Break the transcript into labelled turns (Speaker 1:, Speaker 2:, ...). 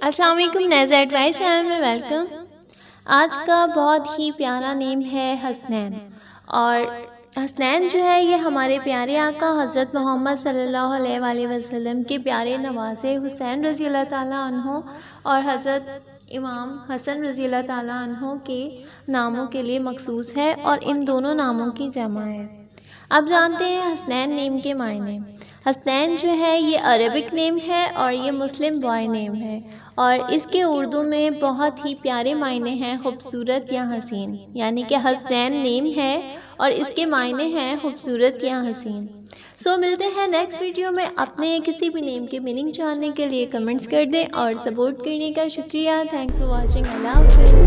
Speaker 1: अस्सलाम वालेकुम, Neza advice channel में वेलकम। आज का बहुत ही प्यारा नेम है हसनैन। और हसनैन जो है ये हमारे प्यारे आका हज़रत मोहम्मद सल्लल्लाहु अलैहि वसल्लम के प्यारे नवासे हुसैन रज़ी अल्लाह ताला अन्हो और हज़रत इमाम हसन रज़ी अल्लाह ताला अन्हो के नामों के लिए मखसूस है और इन दोनों नामों की जमा है। अब जानते हैं हसनैन नेम के मायने। हसनैन जो है ये अरबिक नेम है और ये मुस्लिम बॉय नेम है और इसके उर्दू में बहुत ही प्यारे मायने हैं, खूबसूरत या हसीन। यानी कि हसनैन नेम है और इसके मायने हैं खूबसूरत या हसीन। सो मिलते हैं नेक्स्ट वीडियो में। अपने किसी भी नेम के मीनिंग जानने के लिए कमेंट्स कर दें और सपोर्ट करने का शुक्रिया। Thanks for watching. अल्लाह हाफ़िज़।